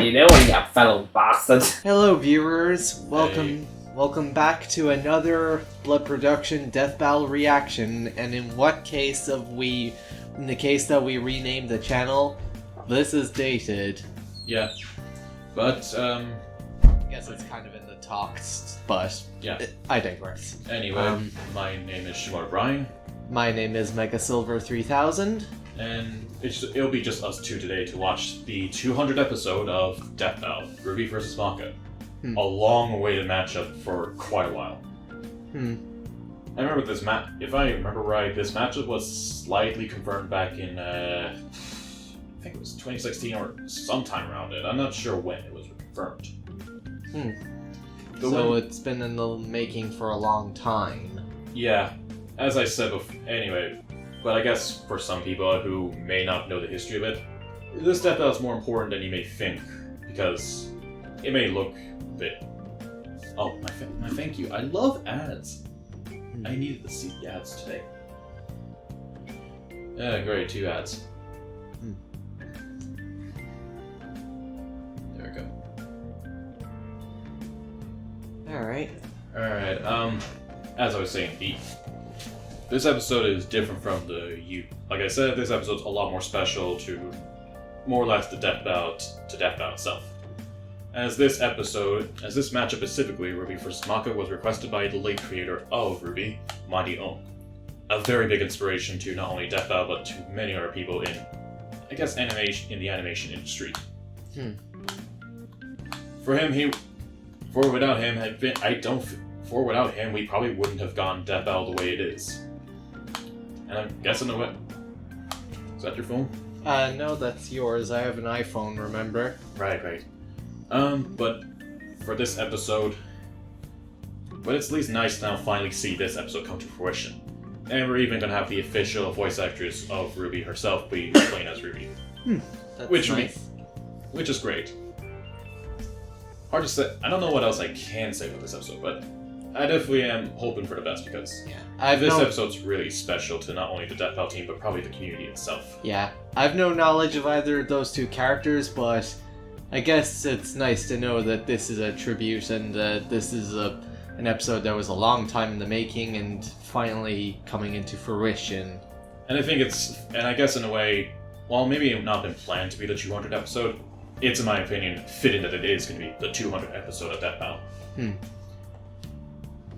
you doing, you fellow bastard? Hello, viewers. Welcome back to another Blood Production Death Battle reaction. And in the case that we renamed the channel, this is dated. Yeah, but I guess it's kind of in the talks, but yeah. I digress. Anyway, my name is Maka Albarn, My name is Mega Silver 3000. and it'll be just us two today to watch the 200th episode of Death Battle, Ruby vs. Maka. A long-awaited matchup for quite a while. I remember this if I remember right, this matchup was slightly confirmed back in, I think it was 2016 or sometime around it. I'm not sure when it was confirmed. So it's been in the making for a long time. Yeah, as I said before, anyway, but I guess for some people who may not know the history of it, this Death Battle is more important than you may think, because it may look a bit... Oh, my thank you. I love ads. I needed to see the ads today. Yeah, great, 2 ads. There we go. Alright. As I was saying, this episode is different from like I said, this episode's a lot more special to more or less the Death Battle itself. As this matchup specifically, Ruby vs. Maka was requested by the late creator of Ruby, Mighty Ohm. A very big inspiration to not only Death Battle, but to many other people in, I guess, the animation industry. Without him, we probably wouldn't have gone Death Battle the way it is. And I'm guessing the way. Is that your phone? No, that's yours. I have an iPhone, remember? Right. But for this episode, but it's at least nice to now finally see this episode come to fruition. And we're even gonna have the official voice actress of Ruby herself be playing as Ruby. That's nice. Which is great. Hard to say. I don't know what else I can say about this episode, but I definitely am hoping for the best because this episode's really special to not only the Death Battle team, but probably the community itself. Yeah, I've no knowledge of either of those two characters, but I guess it's nice to know that this is a tribute and this is an episode that was a long time in the making and finally coming into fruition. And I think I guess in a way, while maybe not been planned to be the 200th episode, it's, in my opinion, fitting that it is going to be the 200th episode of Death Battle.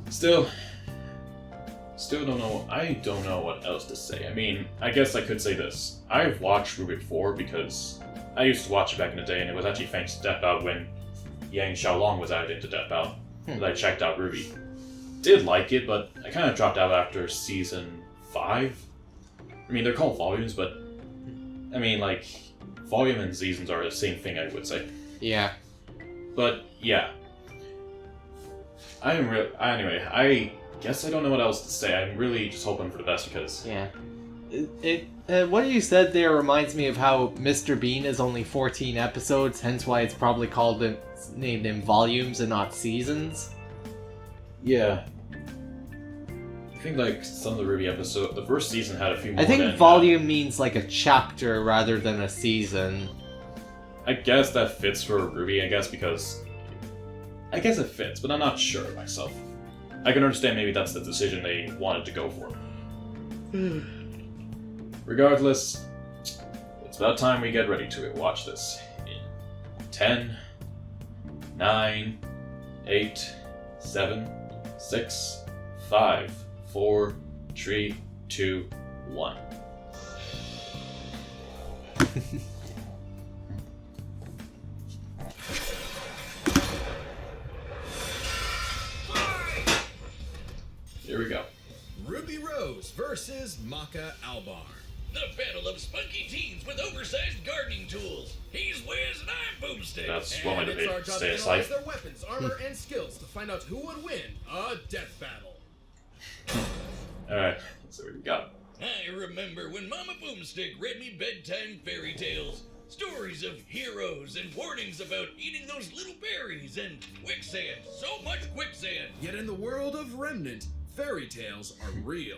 Still don't know. I don't know what else to say. I mean, I guess I could say this. I've watched Ruby before because I used to watch it back in the day, and it was actually thanks to Death Battle when Yang Xiaolong was added into Death Battle that I checked out Ruby. Did like it, but I kind of dropped out after season 5. I mean, they're called volumes, but I mean, like, volume and seasons are the same thing, I would say. Yeah. But yeah. Anyway, I guess I don't know what else to say. I'm really just hoping for the best because... Yeah. What you said there reminds me of how Mr. Bean is only 14 episodes, hence why it's probably named in volumes and not seasons. Yeah. I think like some of the Ruby episodes, the first season had a few more. I think volume means like a chapter rather than a season. I guess that fits for Ruby, because... I guess it fits, but I'm not sure myself. I can understand maybe that's the decision they wanted to go for. Regardless, it's about time we get ready to watch this. In 10, 9, 8, 7, 6, 5, 4, 3, 2, 1. Here we go. Ruby Rose versus Maka Albarn. The battle of spunky teens with oversized gardening tools. He's Wiz and I'm Boomstick. That's one way And it's our to job stay to aside. analyze their weapons, armor, and skills to find out who would win a death battle. Alright, let's see what we got. I remember when Mama Boomstick read me bedtime fairy tales. Stories of heroes and warnings about eating those little berries and quicksand. So much quicksand. Yet in the world of Remnant, fairy tales are real.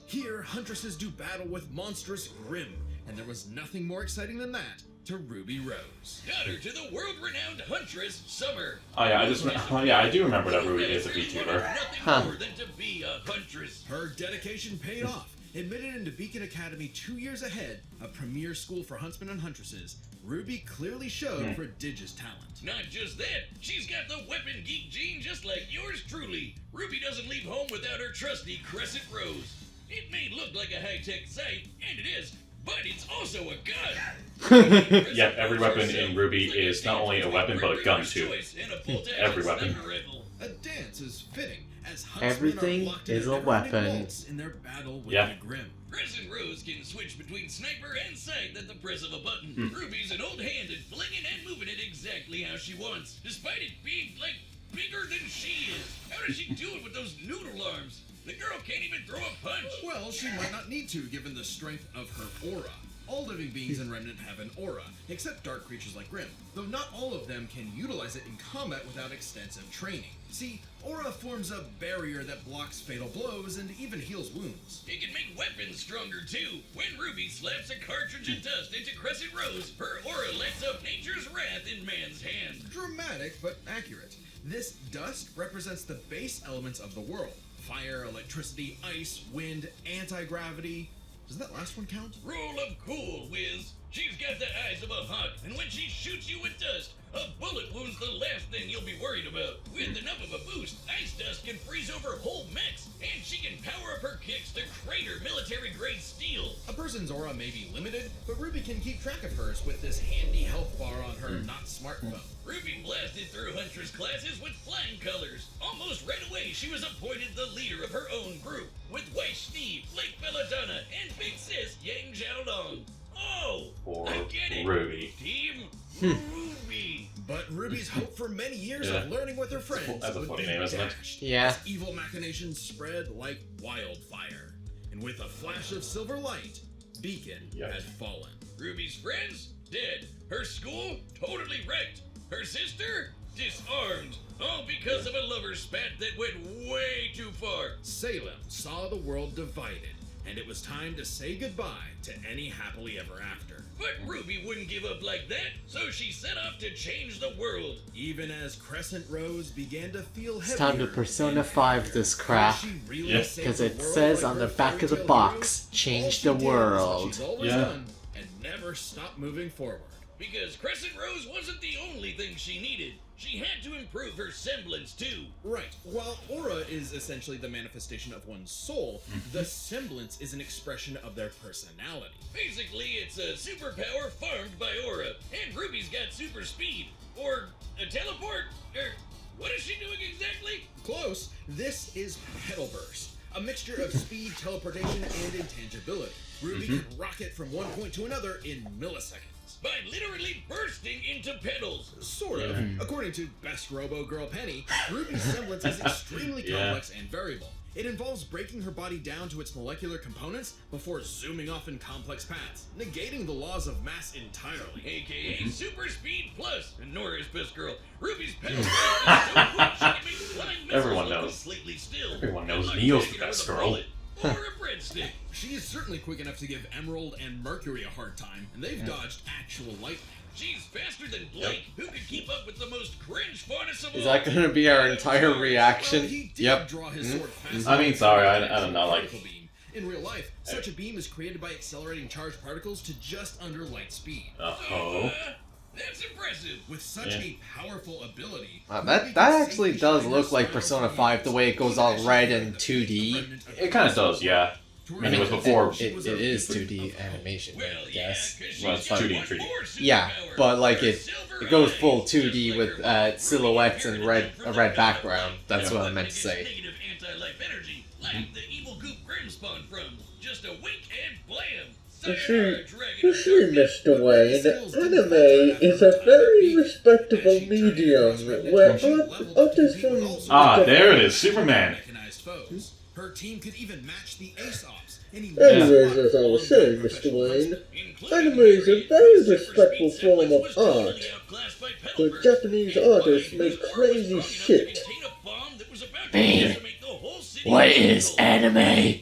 Here, huntresses do battle with monstrous Grimm, and there was nothing more exciting than that to Ruby Rose. Daughter to the world-renowned huntress, Summer. Oh yeah, I do remember that Ruby is a Nothing VTuber. more than to be a huntress. Her dedication paid off. Admitted into Beacon Academy 2 years ahead, a premier school for huntsmen and huntresses, Ruby clearly showed prodigious talent. Not just that, she's got the weapon geek gene just like yours truly. Ruby doesn't leave home without her trusty Crescent Rose. It may look like a high-tech sight, and it is, but it's also a gun. Yep, every weapon in Ruby is not only a weapon, but a gun too. Every weapon. A dance is fitting, as Everything huntsmen are locked is into a weapon. bolts in their battle with Yeah. the Grim. Crescent Rose can switch between sniper and sight at the press of a button. Ruby's an old hand at flinging and moving it exactly how she wants, despite it being, like, bigger than she is. How does she do it with those noodle arms? The girl can't even throw a punch. Well, she might not need to, given the strength of her aura. All living beings in Remnant have an aura, except dark creatures like Grim, though not all of them can utilize it in combat without extensive training. See, aura forms a barrier that blocks fatal blows and even heals wounds. It can make weapons stronger too. When Ruby slaps a cartridge of dust into Crescent Rose, her aura lights up nature's wrath in man's hand. Dramatic, but accurate. This dust represents the base elements of the world. Fire, electricity, ice, wind, anti-gravity. Does that last one count? Rule of cool, Wiz. She's got the eyes of a hawk, and when she shoots you with dust, a bullet wound's the last thing you'll be worried about. With enough of a boost, ice dust can freeze over whole mechs, and she can power up her kicks to crater military-grade steel. A person's aura may be limited, but Ruby can keep track of hers with this handy health bar on her not smartphone. Ruby blasted through Huntress classes with flying colors. Almost right away, she was appointed the leader of her own group, with Weiss Steve, Lake Belladonna, and Big Sis Yang Xiaolong. Oh, Or I get it. Ruby. Team Ruby. But Ruby's hope for many years Yeah. of learning with her friends That's a would funny be name, isn't it? dashed. Yeah. As evil machinations spread like wildfire. And with a flash of silver light, Beacon Yep. had fallen. Ruby's friends? Dead. Her school? Totally wrecked. Her sister? Disarmed. All because of a lover spat that went way too far. Salem saw the world divided, and it was time to say goodbye to any happily ever after. But Ruby wouldn't give up like that, so she set off to change the world. Even as Crescent Rose began to feel heavier. It's time to Persona 5 this crap. Yeah. Because it says on the back of the box, change the world. Yeah. And never stop moving forward. Because Crescent Rose wasn't the only thing she needed. She had to improve her semblance too. Right. While aura is essentially the manifestation of one's soul, the semblance is an expression of their personality. Basically, it's a superpower farmed by aura, and Ruby's got super speed. Or a teleport. What is she doing exactly? Close. This is Petal Burst, a mixture of speed, teleportation, and intangibility. Ruby can rocket from one point to another in milliseconds. By literally bursting into petals. Sort of. According to Best Robo Girl Penny, Ruby's semblance is extremely Yeah. complex and variable. It involves breaking her body down to its molecular components before zooming off in complex paths, negating the laws of mass entirely. AKA Super Speed Plus. And Nora's best girl. Ruby's petals are so quick she can make flying missiles Everyone look knows. completely still. Everyone knows Unlike Neo's taking the her best with a girl. bullet Or a breadstick. She is certainly quick enough to give Emerald and Mercury a hard time, and they've dodged actual lightning. She's faster than Blake, who could keep up with the most cringe faunus of all. Is that going to be our entire reaction? Well, he did Yep. draw his sword faster. I mean, sorry, I don't know, like... Particle beam. In real life, such a beam is created by accelerating charged particles to just under light speed. Oh. That's impressive. With such a powerful ability, That actually does look like Persona 5, the way it goes all red and 2D. It kind of does, yeah. I mean, it was before... It is 2D animation, Well, I guess. yeah, 'cause Well, she's it's got 2D one and 3D. more Yeah, superpower. but like Her it silver goes eyes, full just 2D like with her body. silhouettes and red From a the red battle background. blade. That's Yeah. what I meant to Weapon say. against negative anti-life energy, like the evil goop Grim spawned from. Just a wink and blam. You Sayonara, see, Dragon you of see, Darkness. Mr. Wayne, anime is a very respectable medium where autism... Ah, there it is, Superman. mechanized foes. Her team could even match the Ace Ops. Anyways, as I was saying, Mr. Wayne, anime is a very respectful form of art. The Japanese artists make crazy shit. Man, what is anime?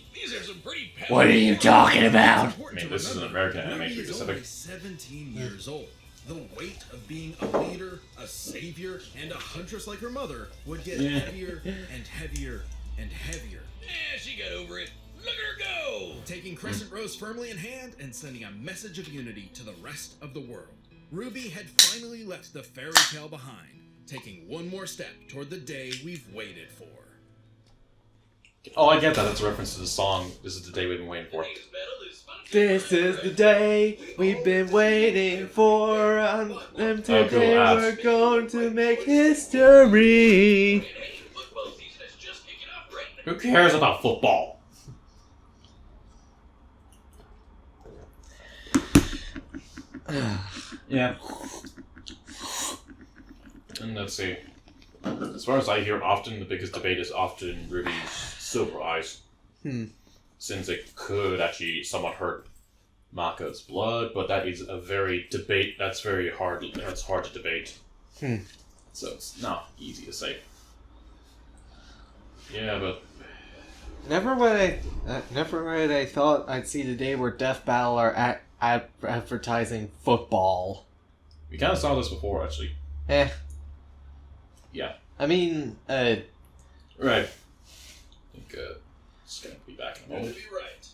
What are you talking about? I mean, this is an American anime, to be He's specific. only 17 years old. The weight of being a leader, a savior, and a huntress like her mother would get heavier and heavier and heavier. She got over it. Look at her go! Taking Crescent Rose firmly in hand and sending a message of unity to the rest of the world. Ruby had finally left the fairy tale behind, taking one more step toward the day we've waited for. Oh, I get that. That's a reference to the song. This is the day we've been waiting for. This is the day we've been waiting for, and today we're going to make history. Who cares about football? Yeah. And let's see. As far as I hear, often the biggest debate is often Ruby's silver eyes. Since it could actually somewhat hurt Maka's blood, but that is a very debate. That's very hard. That's hard to debate. So it's not easy to say. Yeah, but Never would I thought I'd see the day where Death Battle are advertising football. we kind of saw this before, actually. Yeah. Yeah. I mean, Right. I think it's gonna be back in a You'll moment. be right.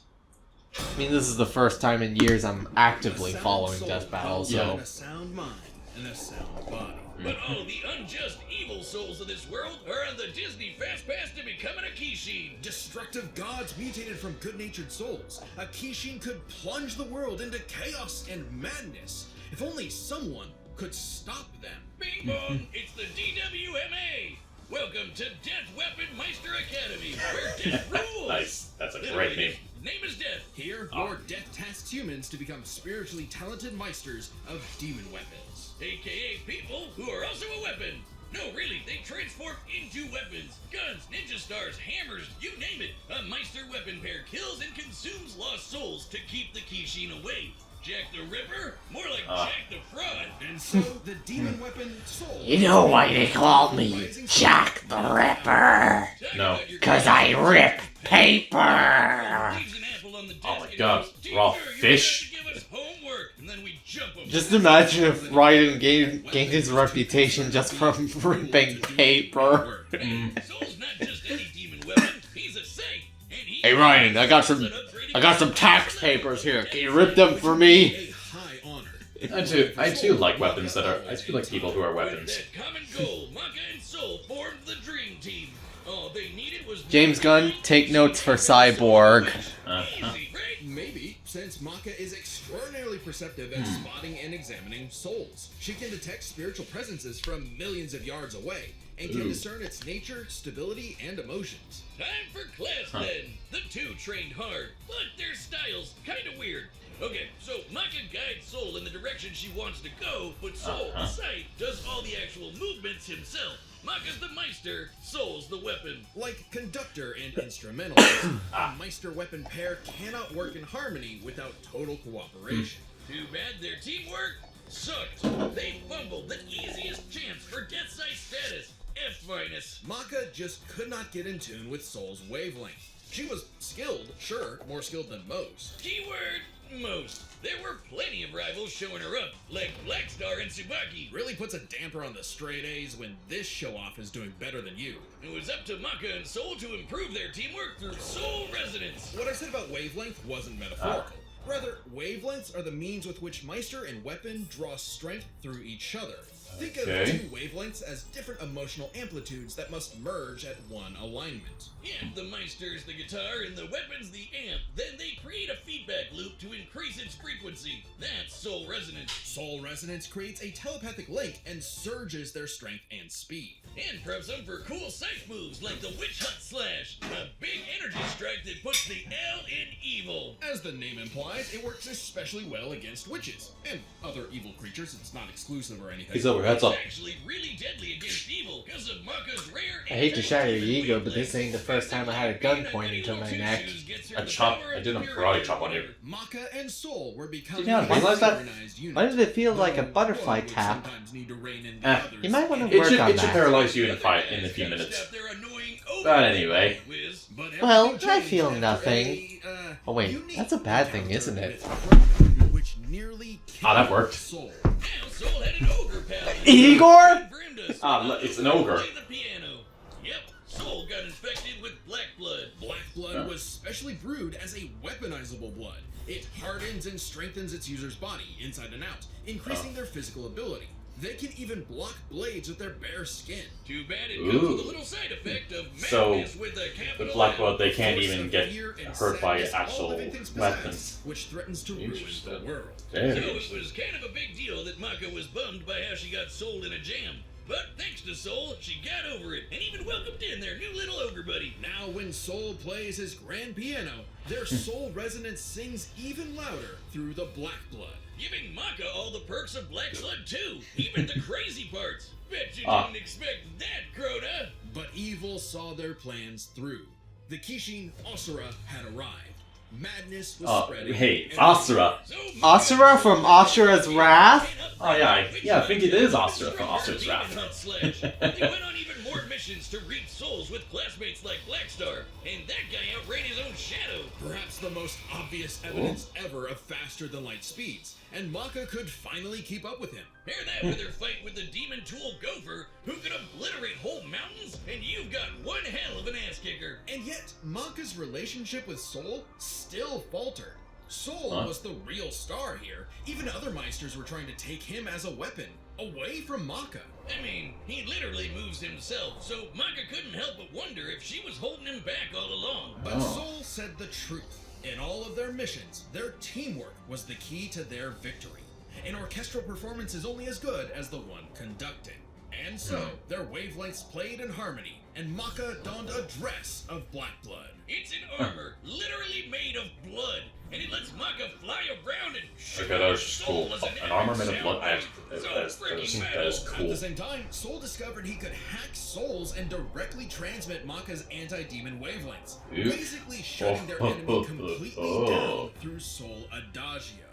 I mean, this is the first time in years I'm actively following Death Battle, so... And a sound mind and a sound body. But all the unjust evil souls of this world are on the Disney Fast Pass to becoming a Kishin. Destructive gods mutated from good-natured souls. A Kishin could plunge the world into chaos and madness. If only someone could stop them. Bing bong, it's the DWMA. Welcome to Death Weapon Meister Academy, where death rules. Nice. That's a great name. Name is Death. Here, your death tasks humans to become spiritually talented meisters of demon weapons. AKA people who are also a weapon. No, really, they transform into weapons. Guns, ninja stars, hammers, you name it. A Meister weapon pair kills and consumes lost souls to keep the Kishin away. Jack the Ripper? More like Jack the Fraud. And so, the demon weapon soul... You know why they call me Jack the Ripper? No. 'Cause I rip paper! Leaves an apple on the desk Oh my and God, goes, raw "Teacher, you fish." better give us homework." And then we jump 'em. Just imagine if Raiden gained his reputation just from ripping paper. Soul's not just any demon weapon, he's a saint. And he Hey Ryan, I got some tax papers here. Can you rip them for me? A high honor. I too like weapons that are. I do like people who are With weapons. that common goal, Maka and Soul formed the dream team. All they needed was James Gunn, take notes for Cyborg. Easy, right? Maybe, since Maka is extraordinarily perceptive at spotting and examining souls. She can detect spiritual presences from millions of yards away, and can discern its nature, stability, and emotions. Time for class then. The two trained hard, but their styles kinda weird. Okay, so Maka guides Soul in the direction she wants to go, but Soul, the sight, does all the actual movements himself. Maka's the Meister, Soul's the weapon. Like conductor and instrumentalist, a Meister weapon pair cannot work in harmony without total cooperation. Too bad their teamwork sucked. They fumbled the easiest chance for Death Sight status. F-. Maka just could not get in tune with Soul's wavelength. She was skilled, sure, more skilled than most. Keyword, most. There were plenty of rivals showing her up, like Blackstar and Tsubaki. Really puts a damper on the straight A's when this show-off is doing better than you. It was up to Maka and Soul to improve their teamwork through Soul Resonance. What I said about wavelength wasn't metaphorical. Rather, wavelengths are the means with which Meister and weapon draw strength through each other. Think of Okay. two wavelengths as different emotional amplitudes that must merge at one alignment. And the Meister's the guitar and the weapon's the amp. Then they create a feedback loop to increase its frequency. That's Soul Resonance. Soul Resonance creates a telepathic link and surges their strength and speed. And preps them for cool sight moves like the Witch Hunt Slash, a big energy strike that puts the L in evil. As the name implies, it works especially well against witches and other evil creatures. It's not exclusive or anything. He's over. Heads up. It's actually really deadly against evil because of Maka's rare. I hate to shatter your ego, but this ain't the first time I had a gun pointed to my neck. I did a karate chop on you. Maka and Soul were becoming Did you not realize that? synchronized unit. Why did it feel like a Though butterfly one would tap? sometimes need to rein in the Eh, others. You might want to It work should on it should that. paralyze you in a few minutes. But anyway. But Well, everything I changed feel after nothing. a, Oh wait, unique that's a bad thing, encounter isn't it? with Broken, which nearly Ah, that killed worked. Soul. Now Soul had an ogre pal. Igor? For him to It's an ogre. play the piano. Yep, Soul got infected with black blood. Black blood was specially brewed as a weaponizable blood. It hardens and strengthens its user's body, inside and out, increasing their physical ability. They can even block blades with their bare skin. Too bad it comes with a little side effect of So, madness with a capital The Black Blood, M. they can't Force even of get fear and hurt by sadness all actual living things possess, weapons. which threatens to ruin the Interesting. world. So Very it interesting. was kind of a big deal that Maka was bummed by how she got Soul in a jam. But thanks to Soul, she got over it and even welcomed in their new little ogre buddy. Now when Soul plays his grand piano, their soul resonance sings even louder through the black blood. Giving Maka all the perks of black blood too, even the crazy parts. Bet you Ah. didn't expect that, Crota. But evil saw their plans through. The Kishin Asura had arrived. Madness was spreading. Hey, and- Asura. So Maka Asura from Asura's Wrath? Oh, yeah, I think it is Asura from Asura's Demon Wrath. Hunt Slash. They went on even more missions to reap souls with classmates like Blackstar, and that guy outran his own shadow. Perhaps the most obvious evidence ever of faster than light speeds, and Maka could finally keep up with him. Pair that with her fight with the demon tool Gopher, who could obliterate whole mountains, and you've got one hell of an ass kicker. And yet, Maka's relationship with Soul still faltered. Soul Huh? was the real star here. Even other Meisters were trying to take him as a weapon, away from Maka. I mean, he literally moves himself, so Maka couldn't help but wonder if she was holding him back all along. But Oh. Soul said the truth. In all of their missions, their teamwork was the key to their victory. An orchestral performance is only as good as the one conducting. And so, their wavelengths played in harmony, and Maka donned a dress of black blood. It's an armor, literally made of blood, and it lets Maka fly around and shoot Okay, that is Soul cool. as An armor made of blood. soundbite. So freaking That is At cool. the same time, Soul discovered he could hack souls and directly transmit Maka's anti-demon wavelengths, Ooh. basically shutting their enemy completely down through Soul Adagio.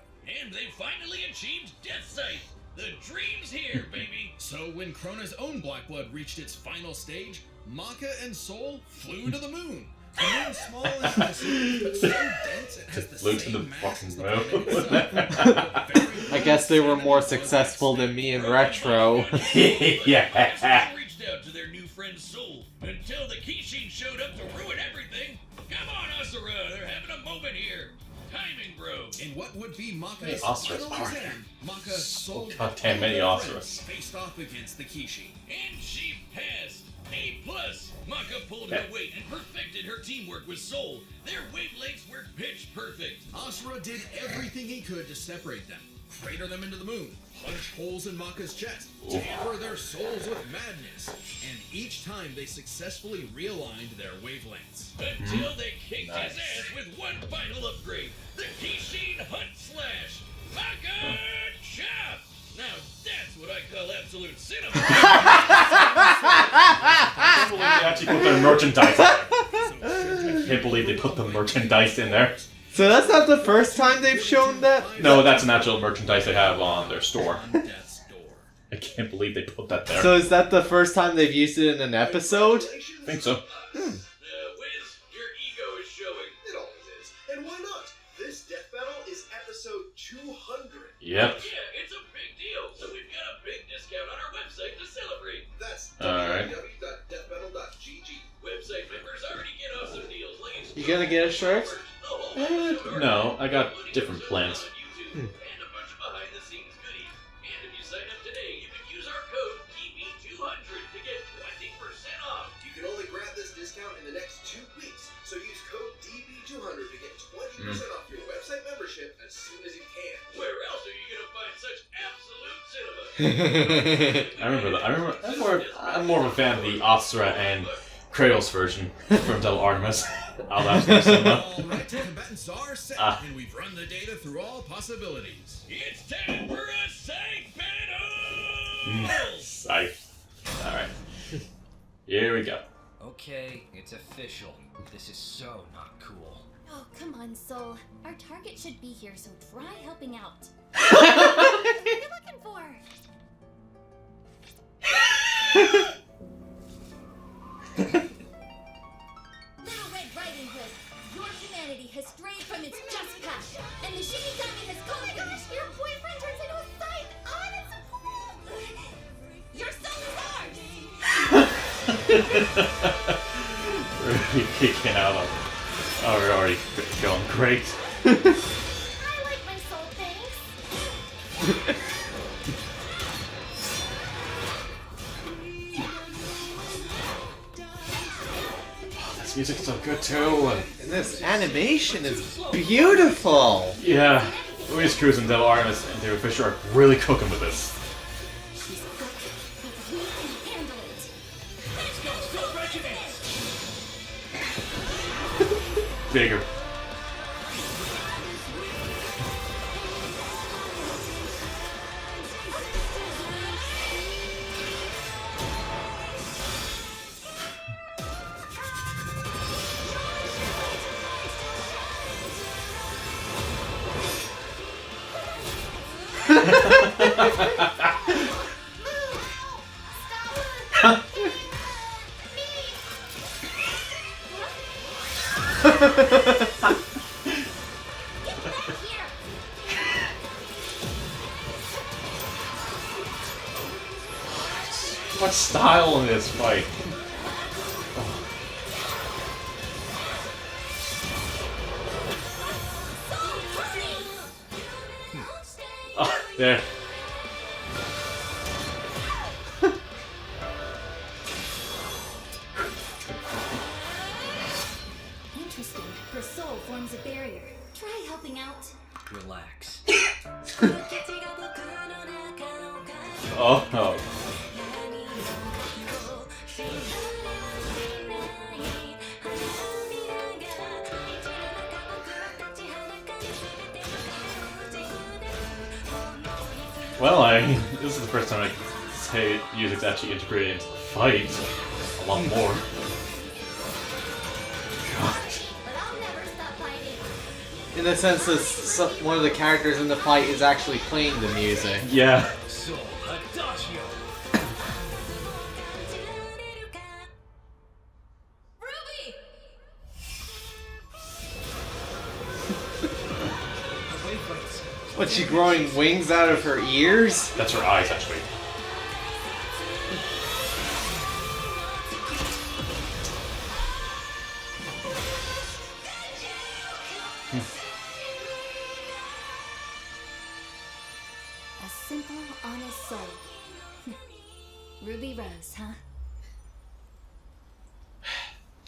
And they finally achieved Death Sight. The dream's here, baby. So when Krona's own black blood reached its final stage, Maka and Soul flew to the moon. The moon's small and massive, but so dense it has the Flew to same the mass fucking as the planet moon. itself. I guess they were more successful than me in Retro. Yeah. Reached out to their new friend Soul until the Kishin showed up to ruin everything. Come on, Asura, they're having a moment here. Timing, bro. In what would be Hey, Maka's Asura's final hard. exam, Maka Soul goddamn many Asuras. faced off against the Kishin. And she passed. A+. Maka pulled her weight and perfected her teamwork with Soul. Their wavelengths were pitch perfect. Asura did everything he could to separate them, crater them into the moon, punch holes in Maka's chest, tamper their souls with madness, and each time they successfully realigned their wavelengths. Until they kicked Nice. his ass with one final upgrade. The Kishin Hunt Slash. Maka Chop. Now that's what I call absolute cinema. I can't believe they actually put their merchandise in there. I can't believe they put the merchandise in there. So that's not the first time they've shown that? No, that's an actual merchandise they have on their store. On death's door. I can't believe they put that there. So is that the first time they've used it in an episode? I think so. Wiz, your ego is showing. It always is. And why not? This death battle is episode 200. Yep. Yeah, it's a big deal. So we've got a big discount on our website to celebrate. That's Alright. www.deathbattle.gg. Website members already get awesome deals like You gonna get a shirt? No, I got different plans. And a bunch of behind the scenes goodies. And if you sign up today, you can use our code TB200 to get 20% off. You can only grab this discount in the next 2 weeks, so use code DB200 to get 20% off your website membership as soon as you can. Where else are you gonna find such absolute cinema? I remember that. I'm more of a fan of the Asura and Kratos version from Del Artemis. I'll have some cinema. Alright, combatants are set, and we've run the data through all possibilities. It's time for a side battle! Scythe. Alright. Here we go. Okay, it's official. This is so not cool. Oh, come on, Soul. Our target should be here, so try helping out. What are you looking for? Little Red Riding Hood, your humanity has strayed from its just path, and the Shinigami has called. Oh my gosh, your boyfriend turns into a scythe on its Really kicking out of. Oh, we're already going great. I like my soul, thanks. This music's so good too. And this animation is beautiful. Yeah, Louis Cruz and Devil Artemis and David Fisher are really cooking with this. She's got it, but we can handle it. Let's go, Soul Regiment! Bigger. What style in this fight? Oh, there. Interesting. Her soul forms a barrier. Try helping out. Relax. Oh no. Well, this is the first time I say music's actually integrated into the fight a lot more. Gosh. But I'll never stop fighting. In the sense that one of the characters in the fight is actually playing the music. Yeah. Soul Adagio. Ruby! What's she growing wings out of her ears? That's her eyes, actually. A simple, honest soul. Ruby Rose, huh?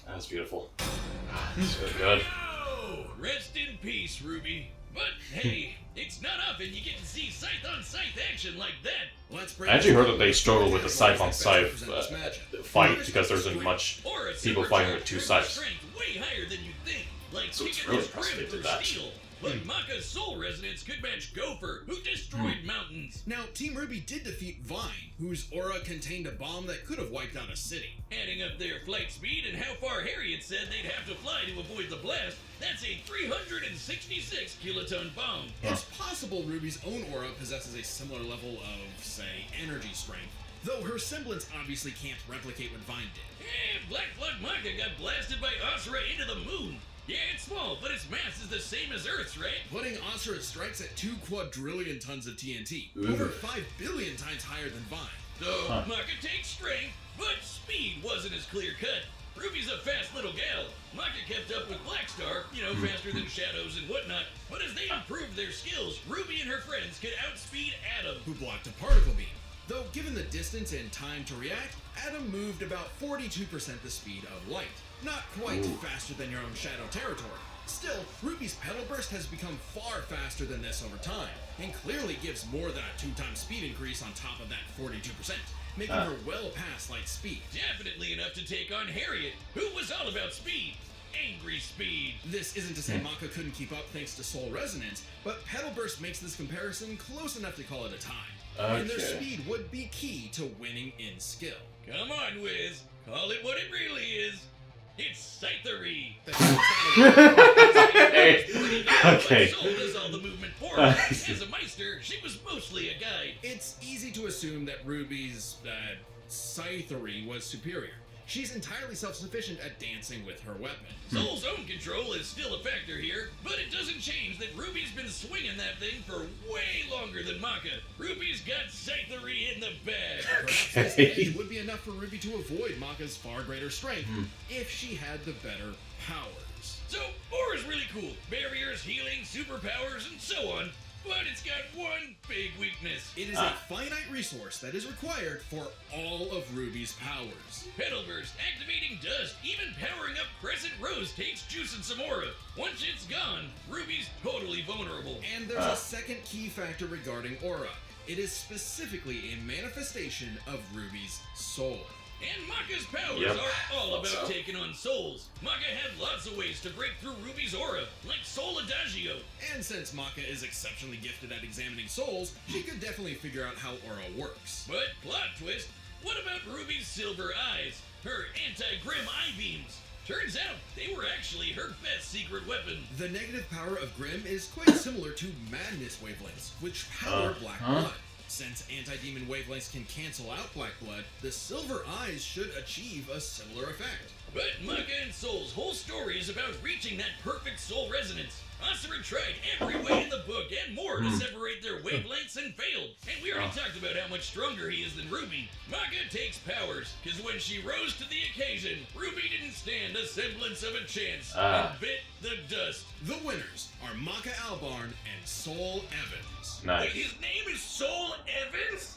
That was beautiful. So good. Oh, rest in peace, Ruby. But hey, it's not often you get to see scythe-on-scythe action like that. Let's I actually heard that they struggle with the scythe scythe-on-scythe fight because there isn't much Or a people supercharged fighting with two burst scythes. strength way higher than you'd think. Like So it's kicking really his impressive grim they did for that. steel. But Maka's soul resonance could match Gopher, who destroyed mountains. Now, Team Ruby did defeat Vine, whose aura contained a bomb that could have wiped out a city. Adding up their flight speed and how far Harriet said they'd have to fly to avoid the blast, that's a 366 kiloton bomb. It's possible Ruby's own aura possesses a similar level of, say, energy strength, though her semblance obviously can't replicate what Vine did. Black Flag Maka got blasted by Asura into the moon. Yeah, it's small, but its mass is the same as Earth's, right? Putting Asura's strikes at 2 quadrillion tons of TNT, over 5 billion times higher than Vine. So, Maka takes strength, but speed wasn't as clear-cut. Ruby's a fast little gal. Maka kept up with Blackstar, faster than Shadows and whatnot. But as they improved their skills, Ruby and her friends could outspeed Atom. Who blocked a particle beam. Though given the distance and time to react, Atom moved about 42% the speed of light. Not quite faster than your own Shadow territory. Still, Ruby's Petal Burst has become far faster than this over time, and clearly gives more than a 2-time speed increase on top of that 42%, making her well past light speed. Definitely enough to take on Harriet, who was all about speed. Angry speed. This isn't to say Maka couldn't keep up thanks to Soul Resonance, but Petal Burst makes this comparison close enough to call it a tie. And their Okay. speed would be key to winning in skill. Come on, Wiz. Call it what it really is. It's Scythery. Okay. Soul does all the movement for her. As a Meister, she was mostly a guide. It's easy to assume that Ruby's, scythery was superior. she's entirely self-sufficient at dancing with her weapon. Soul's own control is still a factor here, but it doesn't change that Ruby's been swinging that thing for way longer than Maka. Ruby's got scythery in the bag. Perhaps this edge would be enough for Ruby to avoid Maka's far greater strength if she had the better powers. So, Aura's really cool. Barriers, healing, superpowers, and so on. But it's got one big weakness. It is a finite resource that is required for all of Ruby's powers. Petal Burst, activating dust, even powering up Crescent Rose takes juice and some aura. Once it's gone, Ruby's totally vulnerable. And there's a second key factor regarding aura. It is specifically a manifestation of Ruby's soul. And Maka's powers are all about taking on souls. Maka had lots of ways to break through Ruby's aura, like Soul Adagio. And since Maka is exceptionally gifted at examining souls, she could definitely figure out how aura works. But, plot twist, what about Ruby's silver eyes? Her anti-Grim eye beams? Turns out, they were actually her best secret weapon. The negative power of Grim is quite similar to Madness wavelengths, which power Black Blood. Since anti-demon wavelengths can cancel out Black Blood, the silver eyes should achieve a similar effect. But Maka and Soul's whole story is about reaching that perfect soul resonance. Asura tried every way in the book and more to separate their wavelengths and failed. And we already talked about how much stronger he is than Ruby. Maka takes powers, because when she rose to the occasion, Ruby didn't stand a semblance of a chance and bit the dust. The winners are Maka Albarn and Soul Evans. Nice. Wait, his name is Soul Evans?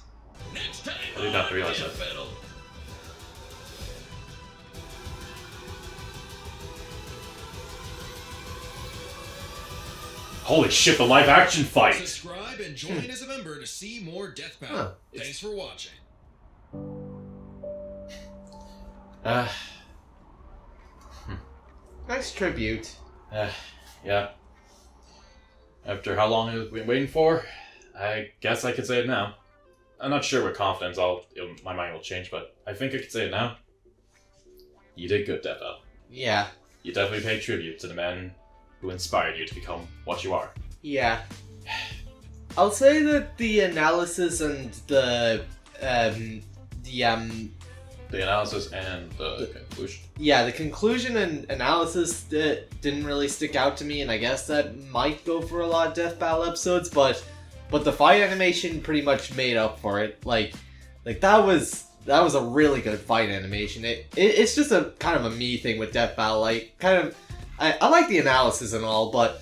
Next time I did not on realize Death that. Battle. Holy shit, the live action fight! Subscribe and join as a member to see more Death Battle. Thanks for watching. Nice tribute. Yeah. After how long I've been waiting for, I guess I could say it now. I'm not sure with confidence my mind will change, but I think I could say it now. You did good, Devo. Yeah. You definitely paid tribute to the man who inspired you to become what you are. Yeah. I'll say that the analysis and the analysis and the conclusion. Yeah, the conclusion and analysis didn't really stick out to me, and I guess that might go for a lot of Death Battle episodes, but the fight animation pretty much made up for it. Like that was a really good fight animation. It's just a kind of a me thing with Death Battle. I like the analysis and all, but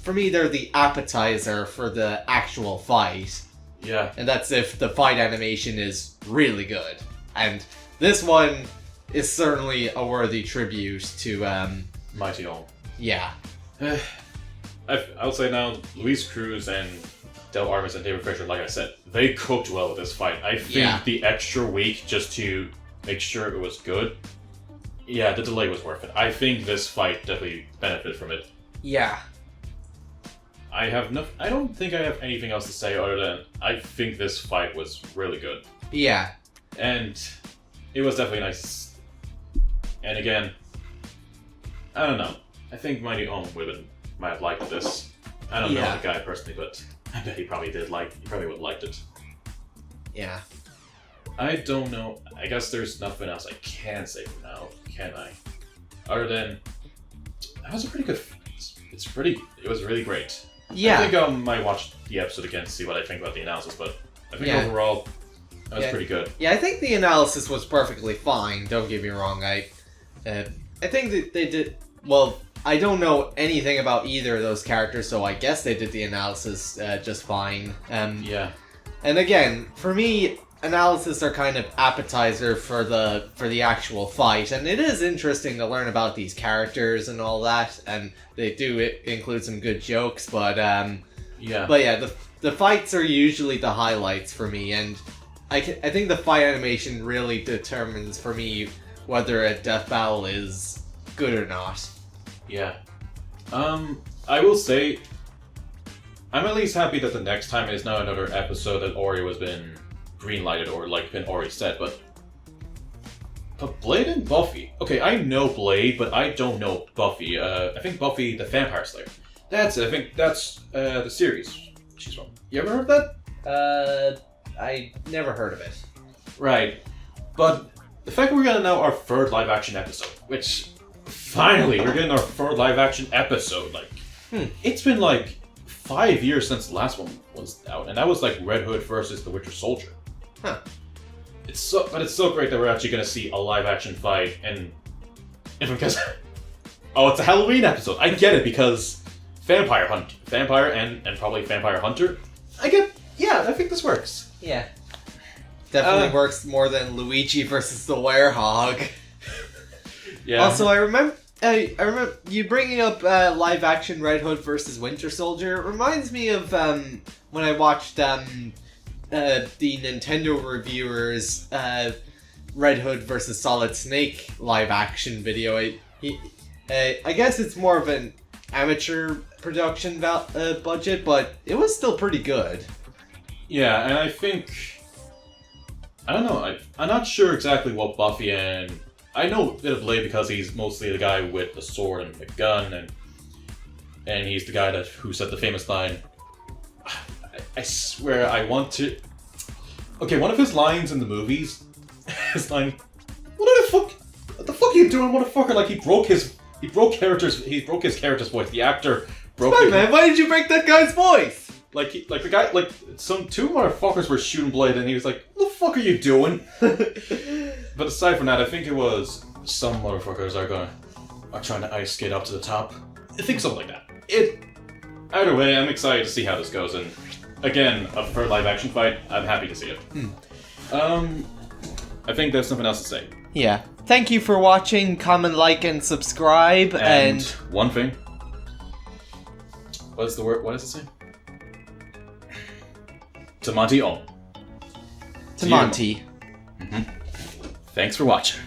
for me they're the appetizer for the actual fight. Yeah. And that's if the fight animation is really good. And this one is certainly a worthy tribute to Mighty Ohm. Yeah. I'll say now, Luis Cruz and Del Armas and David Fisher, like I said, they cooked well with this fight. I think the extra week just to make sure it was good, yeah, the delay was worth it. I think this fight definitely benefited from it. Yeah. I don't think I have anything else to say other than I think this fight was really good. Yeah. And it was definitely nice. And again, I don't know. I think Mighty Ohm might have liked this. I don't know the guy personally, but I bet he probably would have liked it. Yeah. I don't know. I guess there's nothing else I can say for now, can I? Other than that was a pretty good fight. It was really great. Yeah. I think I might watch the episode again to see what I think about the analysis, but I think overall that was pretty good. Yeah, I think the analysis was perfectly fine. Don't get me wrong. I think that they did well. I don't know anything about either of those characters, so I guess they did the analysis just fine. Yeah. And again, for me, analysis are kind of appetizer for the actual fight, and it is interesting to learn about these characters and all that, and they do include some good jokes, but the fights are usually the highlights for me, and I think the fight animation really determines for me whether a Death Battle is good or not. Yeah. I will say, I'm at least happy that the next time is not another episode that Ori has been greenlighted or been already said, but Blade and Buffy. Okay, I know Blade, but I don't know Buffy. I think Buffy the Vampire Slayer. That's it. I think that's the series she's from. You ever heard of that? I never heard of it. Right. But the fact that we're getting now our third live action episode, which finally we're getting our third live action episode. Like, it's been like 5 years since the last one was out, and that was like Red Hood versus the Winter Soldier. Huh. It's so great that we're actually going to see a live action fight, and because it's a Halloween episode. I get it because vampire and probably vampire hunter. I think this works. Yeah. Definitely works more than Luigi versus the Werehog. Yeah. Also, I remember you bringing up live action Red Hood versus Winter Soldier. It reminds me of when I watched the Nintendo reviewers Red Hood versus Solid Snake live action video. I guess it's more of an amateur production budget, but it was still pretty good. Yeah, and I think I don't know. I'm not sure exactly what Buffy and I know a bit of Blade because he's mostly the guy with the sword and the gun, and he's the guy who said the famous line. I swear I want to. Okay, one of his lines in the movies, his line, What the fuck are you doing, motherfucker? Like he broke his character's voice. The actor broke. Man, why did you break that guy's voice? Two motherfuckers were shooting Blade, and he was like, "What the fuck are you doing?" But aside from that, I think it was some motherfuckers are trying to ice skate up to the top. I think something like that. Either way, I'm excited to see how this goes, and again, for a live action fight, I'm happy to see it. I think there's something else to say. Yeah. Thank you for watching. Comment, like, and subscribe. And one thing. What is the word? What does it say? Tamonti on. Tamonti. Thanks for watching.